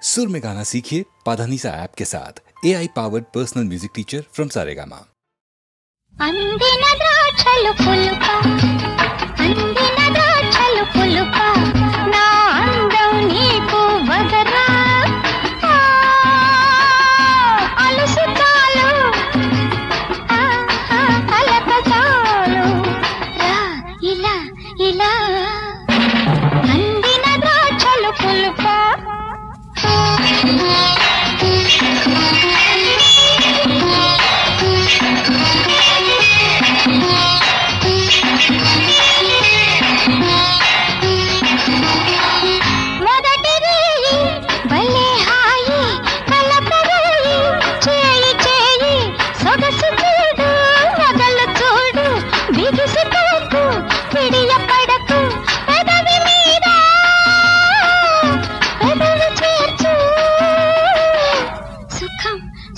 सुर में गाना सीखिए पाधानीसा ऐप के साथ। AI powered personal music teacher from Saregama. अंदिन द्राक्षలు పులుక अंदिन द्राक्षలు పులుక నా అందం నీకు వగరా అలసు చాలు అలక చాలు రా ఇలా ఇలా अंदिन द्राक्षలు పులుక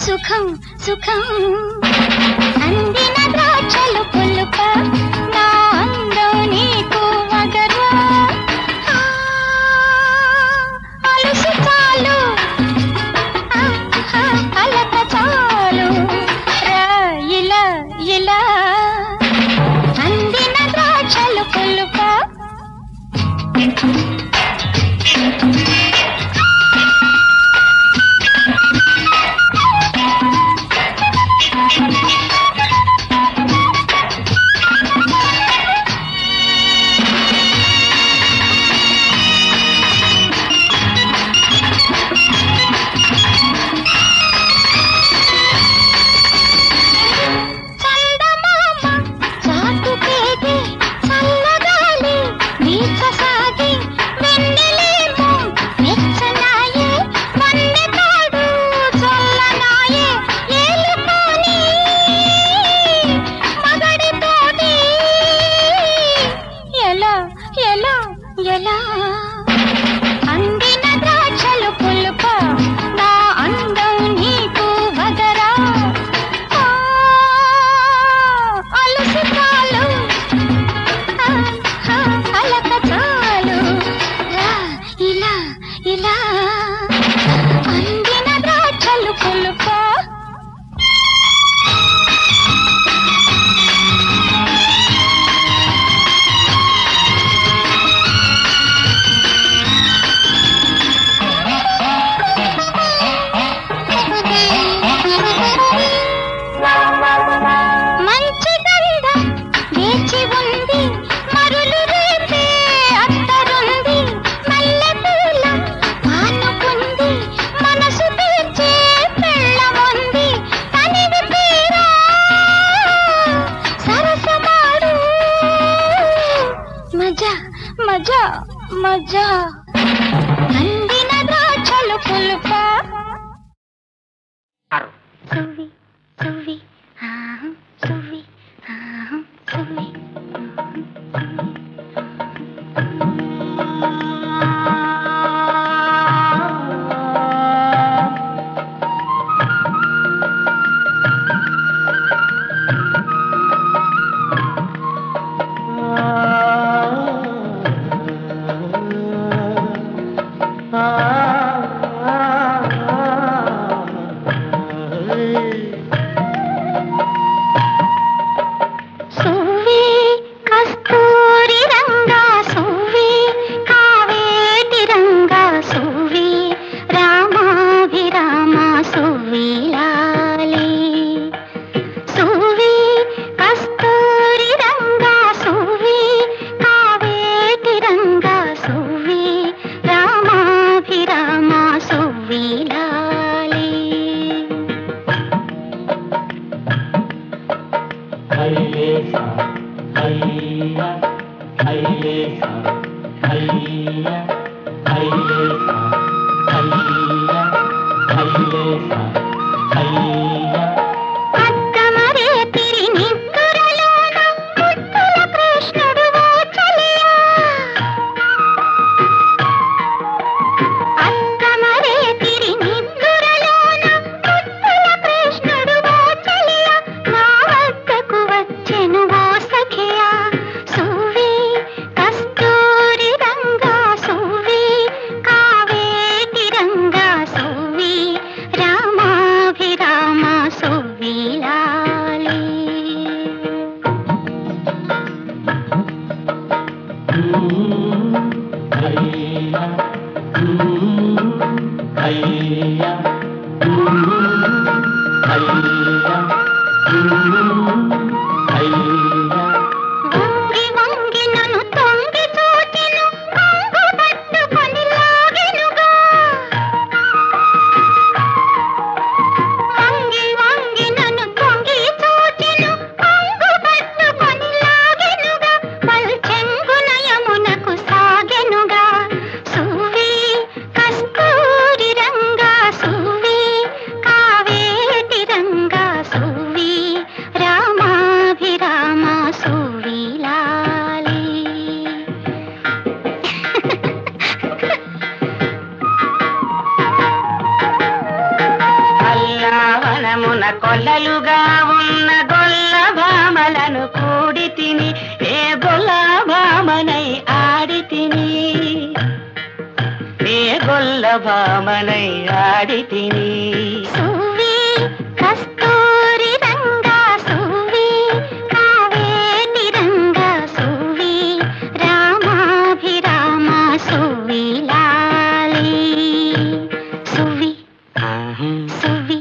సుఖం సుఖం అందిన ద్రాక్షలు పులుక నా అందం నీకు వగరా అలసు చాలు అలక చాలు రా ఇలా ఇలా అందిన ద్రాక్షలు పులుక అయ్యా అయ్యా అయ్యా వంగి వంగి నన్ను తొంగి చూచెను కొంగు పట్టుకొని లాగెనుగా వంగి వంగి నన్ను తొంగి చూచెను కొంగు పట్టుకొని లాగెనుగా పల్చెంగున యమునకు సాగెనుగా సువి కస్తూరి రంగా సువి కావేటి రంగా సువి రామాభిరామ సువి లాలి అల్లావనమున కొల్లలుగా ఉన్న గొల్ల భామలను కూడి తిని ఏ గొల్ల భామనై ఆడి తిని ఏ గొల్ల భామనై ఆడి తిని సువి కస్తూరి రంగా సువి కావేటి రంగా సువి రామాభిరామ సువి లాలి సువి సువి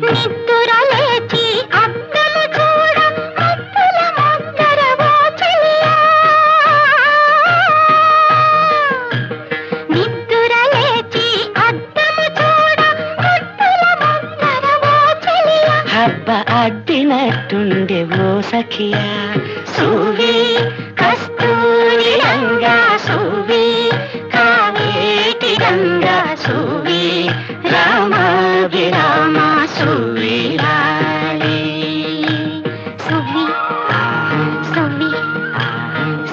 నిద్దుర లేచి అద్దము చూడ ముద్దుల ముద్దర ఓ చెలియా నిద్దుర లేచి అద్దము చూడ ముద్దుల ముద్దర ఓ చెలియా హబ్బ అడ్డినట్టుండే ఓ సఖియా సువి కస్తూరి రంగా సువి కావేటి రంగా సువి రామాభిరామ సువి లాలి సువి సువి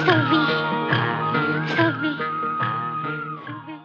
సువి సువి సువి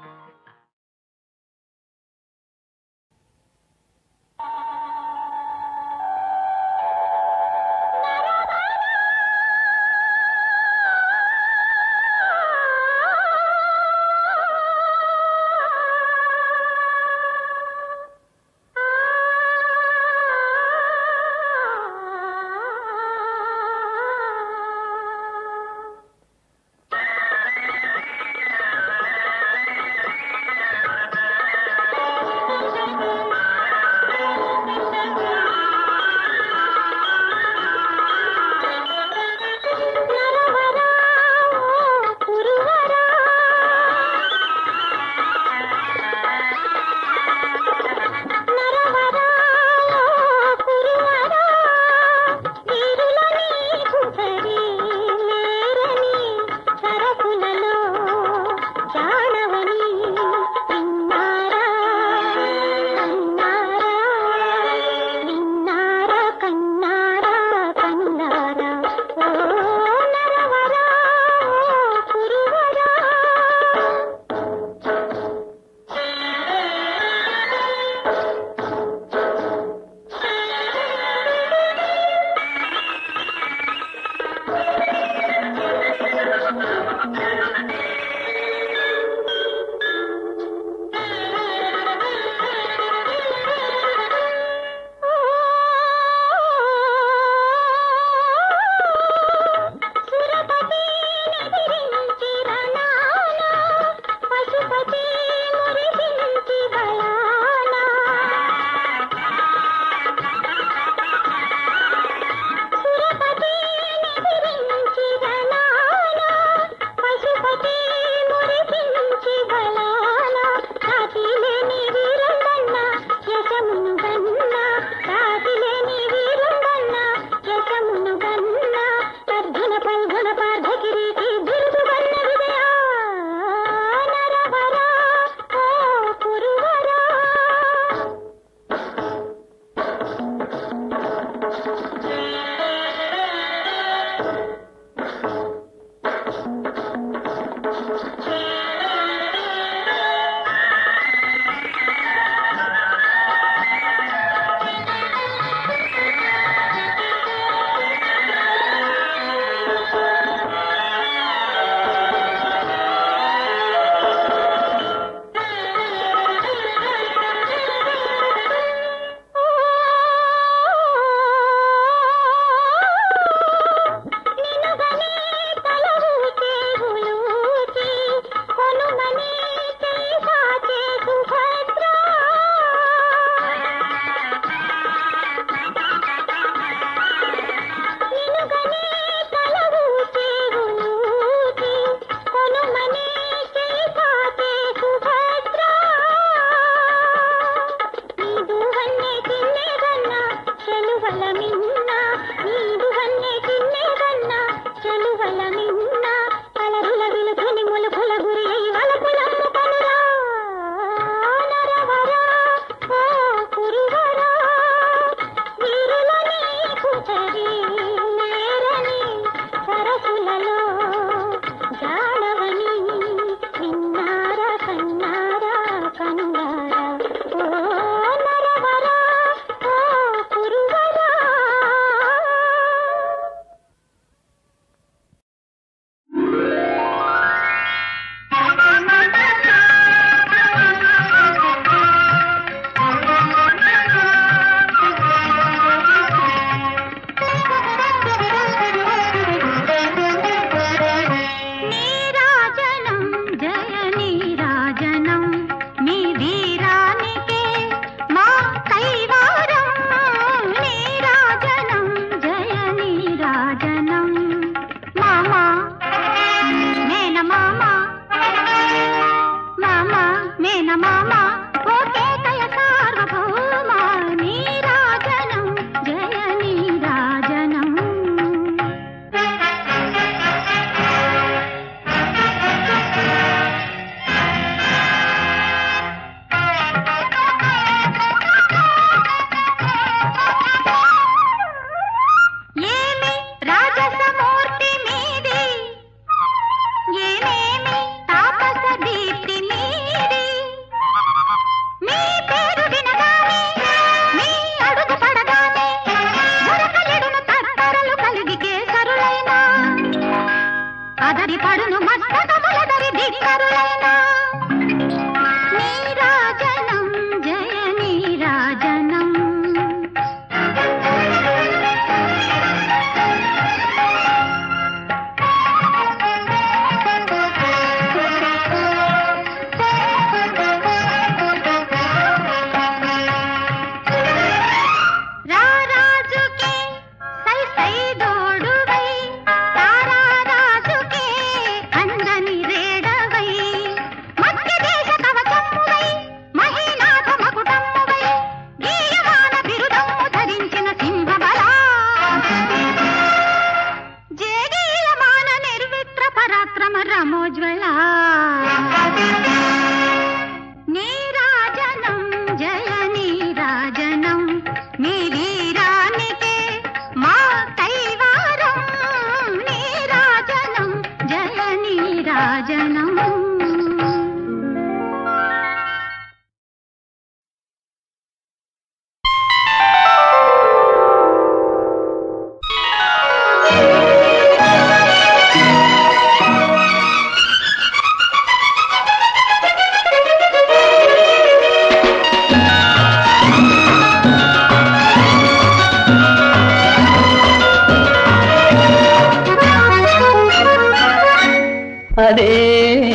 అదే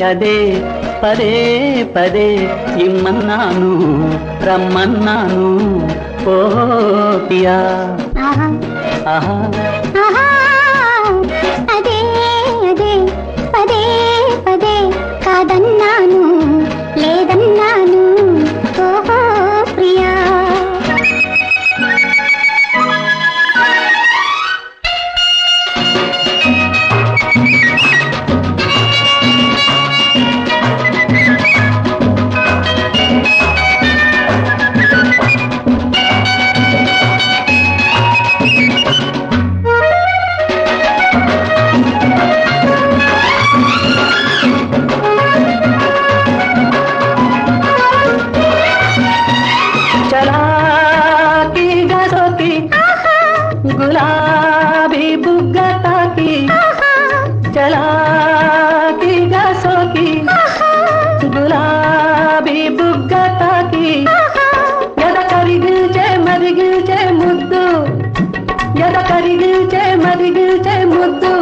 అదే పదే పదే ఇమ్మన్నాను రమ్మన్నాను ఓ పియా ఆహా అదే అదే పదే పదే కాదన్నాను లేదన్నాను ఓహో ప్రియా गुलाबी बुग्गता की चलाकी गसों की गुलाबी बुग्गता की यद करिगिल्चे मरिगिल्चे मुद्दु यद करिगिल्चे मरिगिल्चे मुद्दु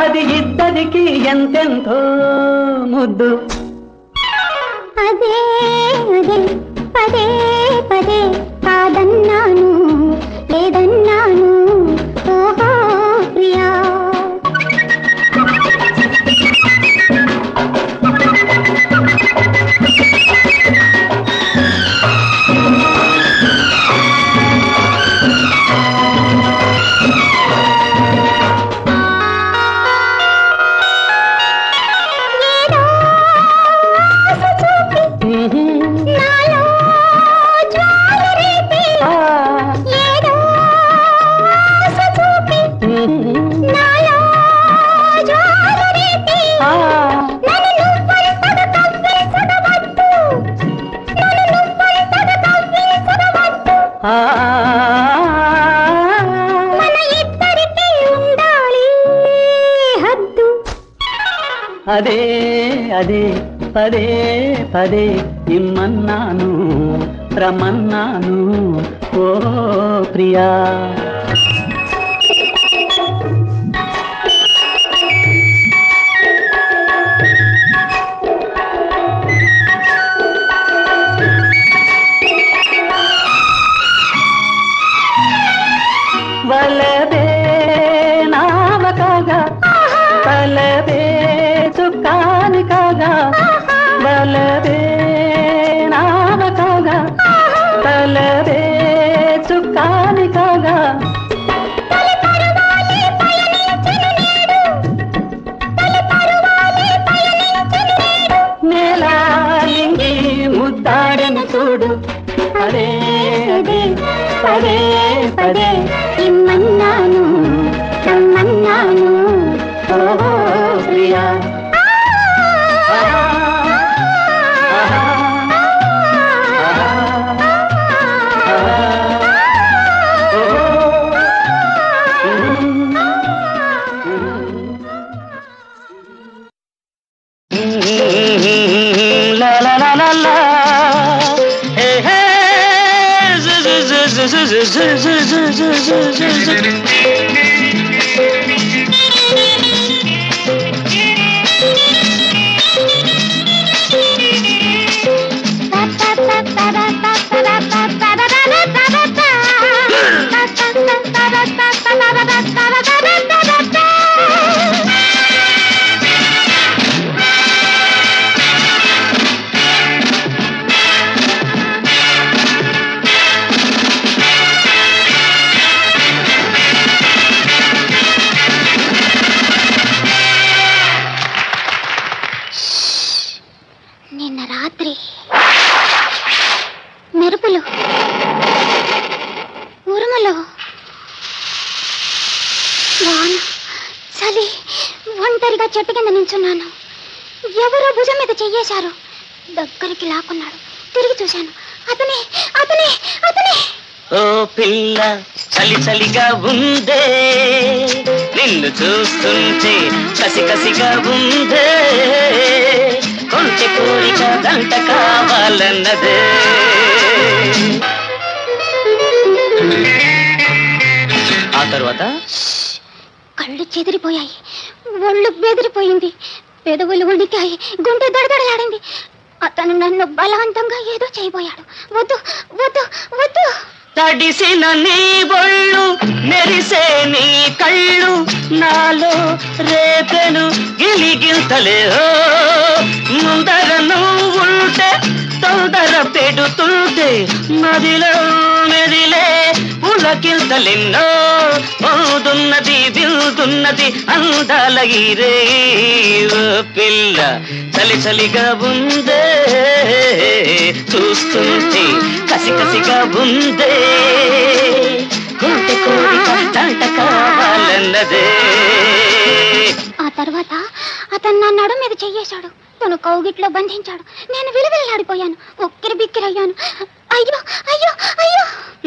అది ఇద్దరికి ఎంతెంతో ముద్దు అదే అదే పదే పదే కాదన్నాను లేదన్నాను ఓహో ప్రియా అదే అదే పదే పదే ఇమ్మన్నాను రమ్మన్నాను ఓ ప్రియా వలబే నావ కాగా తలబే చుక్కాని కాగా వలవే నావ కాగా తలవే చుక్కాని కాగా నేలాలింగి ముద్దాడని చూడు పదే పదే పదే ఇమ్మన్నాను రమ్మన్నాను ఓ ప్రియా నిన్న రాత్రి మెరుపులు ఉరుములు వాన చలి ఒంటరిగా చెట్టు కింద నించున్నాను. ఎవరో భుజం మీద చెయ్యేశారు. దగ్గరికి లాక్కున్నాడు. తిరిగి చూశాను. అతనే అతనే అతనే. ఓ పిల్ల చలి చలిగా ఉందే నిన్ను చూస్తుంటే కసి కసిగా ఉందే కొంచె కోరిక దంట కావాలన్నదే ఆ తర్వాత కళ్ళు చెదిరిపోయాయి. ఒళ్ళు బెదిరిపోయింది. పెదవులు వణికాయి. గుండె దడదడలాడింది. అతను నన్ను బలవంతంగా ఏదో చేయబోయాడు. వద్దు వద్దు వద్దు. తడిసిన నీ బొళ్ళు మెరిసే నీ కళ్ళు నాలో రేపెను గిలిగింతలే ముందర నువ్వుంటే తొందర పెడుతుంటే మదిలో మెదిలే పులకింతలెన్నో మోదున్నది విల్దున్నది అందాల గిరే పిల్ల చలి చలిగా ఉందే చూస్తుంటే కసి కసిగా ఉందే కోటి కోరిక దంట కావాలన్నదే. ఆ తర్వాత అతను నా నడు మీద చెయ్యేశాడు. తను కౌగిట్లో బంధించాడు. నేను విలువిల్లాడిపోయాను. ఉక్కిరి బిక్కిరయ్యాను. అయ్యో అయ్యో అయ్యో.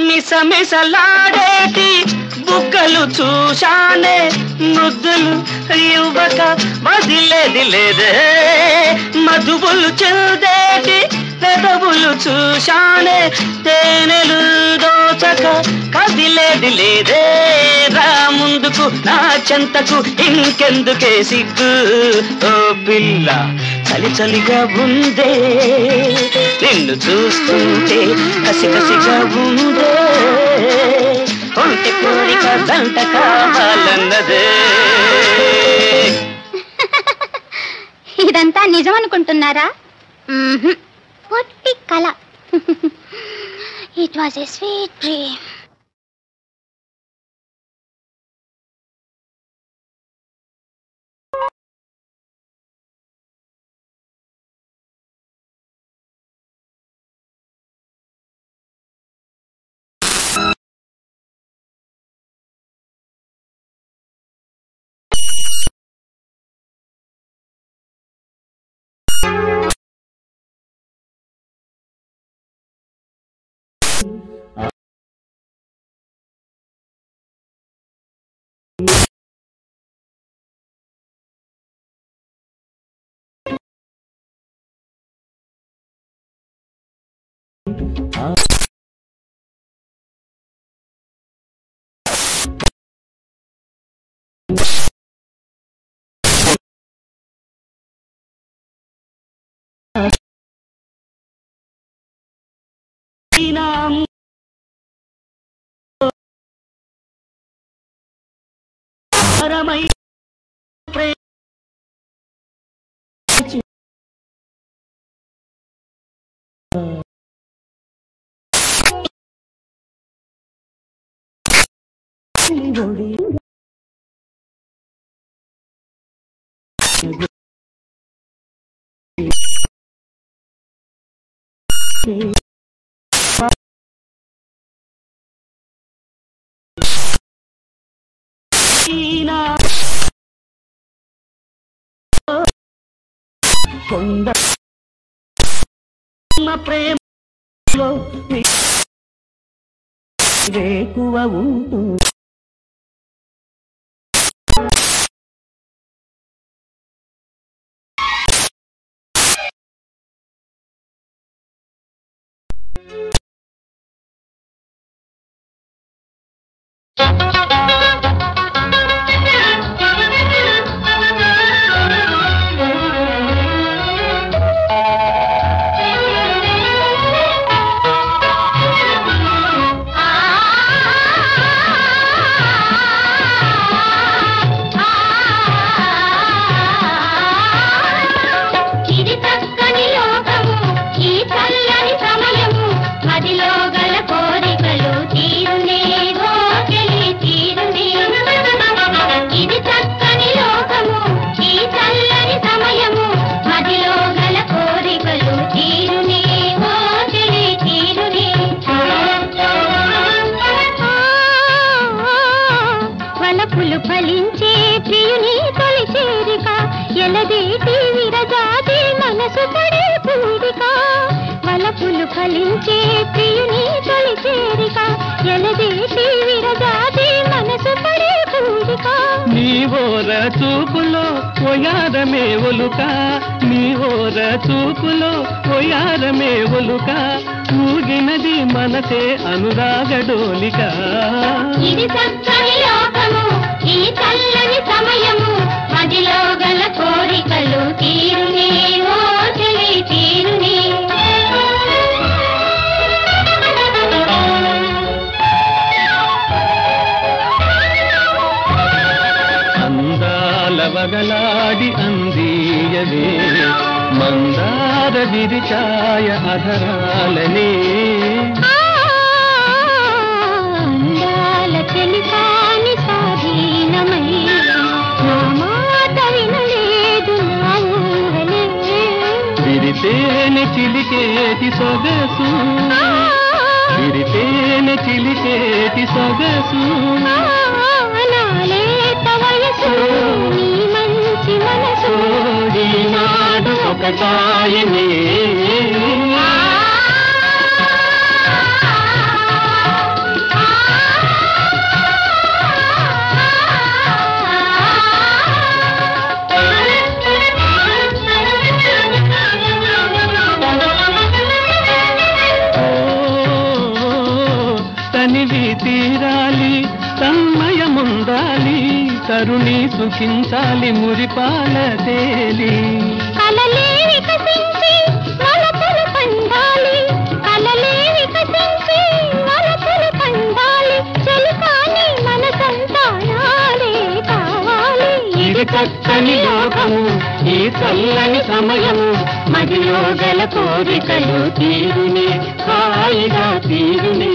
మిసమిసలాడేటి బుగ్గలు చూశానే ముద్దులు ఇవ్వక వదిలేది లేదే మధువులు చెల్దేటి పెదవులు చూశానే తేనెలు దోచక కదిలేది లేదే రా ముందుకు నా చెంతకు ఇంకెందుకే సిగ్గు ఓ పిల్ల చలి చలిగా ఉందే నిన్ను చూస్తుంటే కసి కసిగా ఉందే ఒంటి కోరిక దంట కావాలన్నదే. ఇదంతా నిజం అనుకుంటున్నారా? పొట్టి కళ. It was a sweet dream. పరమై చెలిగొడి కొండ ప్రేమలో రేకువ ఉంటుంది ఫలించే ప్రియుని తొలి చేరిక ఎలదేటి విరజాతి మనసు పడే పూరిక నీ ఓర చూపులో ఓయారమే ఒలుక నీ ఓర చూపులో ఓయారమే ఒలుక ఊగినది మనసే అనురాగ డోలిక ఇది చక్కని లోకము ఈ చల్లని సమయము మదిలో గల కోరికలు తీరునే ఓ చెలి తీరునే వగలాడి అందియవే మందార విరిచాయ అధరాలనే అందాల చెలికాని స్వాధీనమై నా మాట వినలేదు నా ఊహలే విరితేనె చిలికేటి సొగసు విరితేనె చిలికేటి సొగసు నీ మంచి మనసు ఈనాడు ఒకటాయనే తనివి తీరాలి తన్మయముందాలి తరుణి సుఖించాలి మురిపాల తేలి కలలే వికసించి వలపులు పండాలి కలలే వికసించి వలపులు పండాలి చెలికాని మన సంతానాలే కావాలి ఇది చక్కని లోకము ఈ చల్లని సమయము మదిలో గల కోరికలు తీరునే హాయిగా తీరునే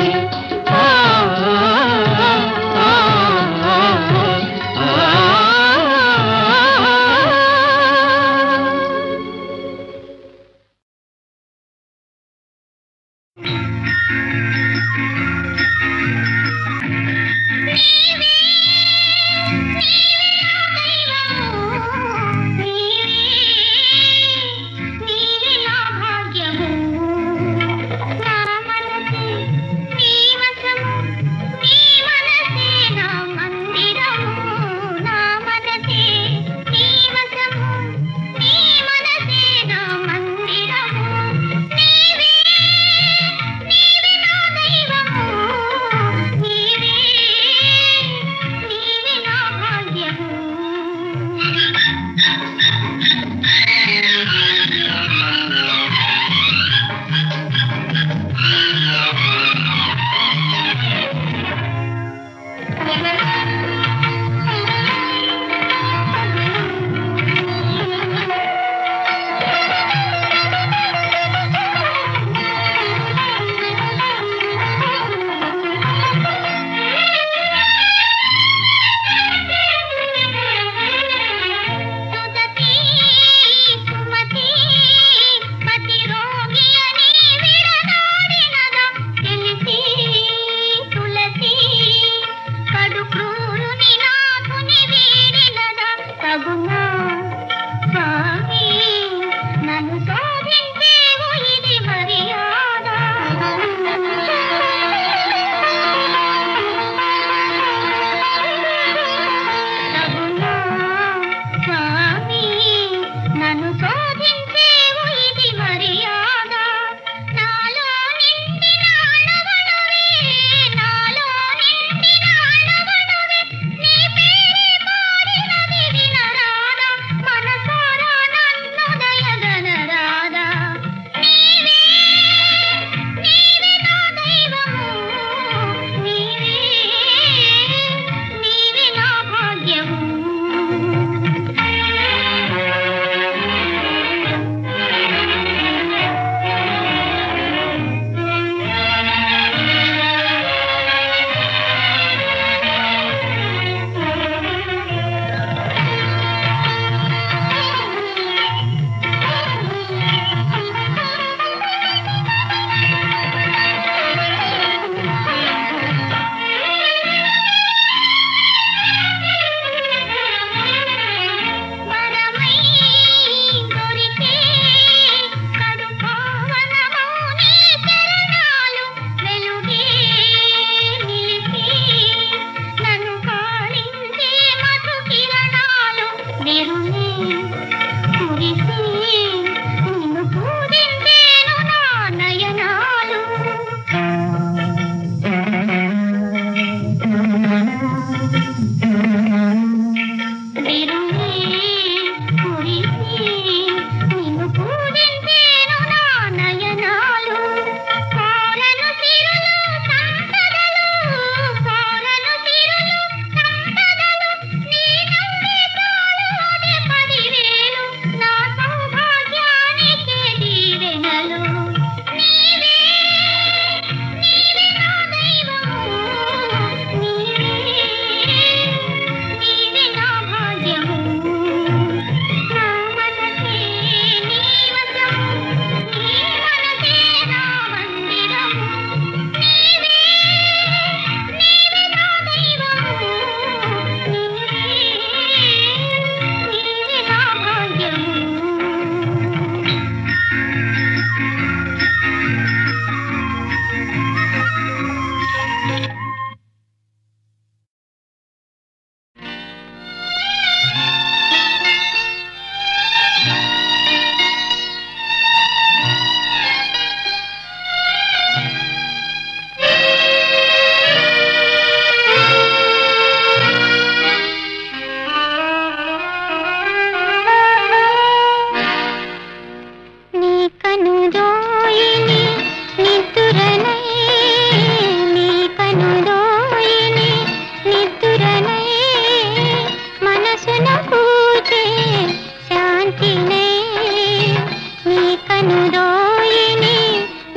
కనుదోయిని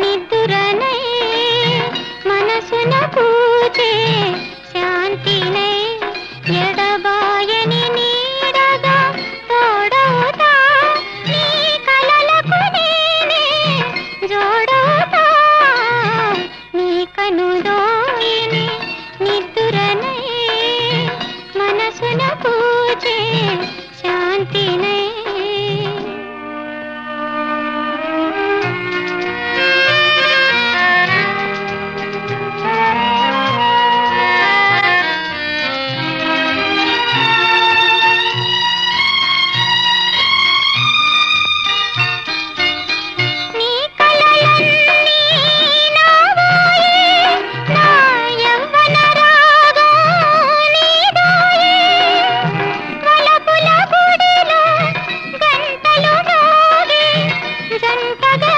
నిద్దురనై మనసున పూచే శాంతినై ఎడబాయని నీడగా తోడవుతా నీ కలలకు నేనే జోడవుతా నీ కనుదోయిని నిద్దురనై మనసున పూచే శాంతినై నీ కలలన్నీ నావోయే నా యవ్వన రాగం నీదోయే వలపుల గుడిలో గంటలు మోగే జంటగా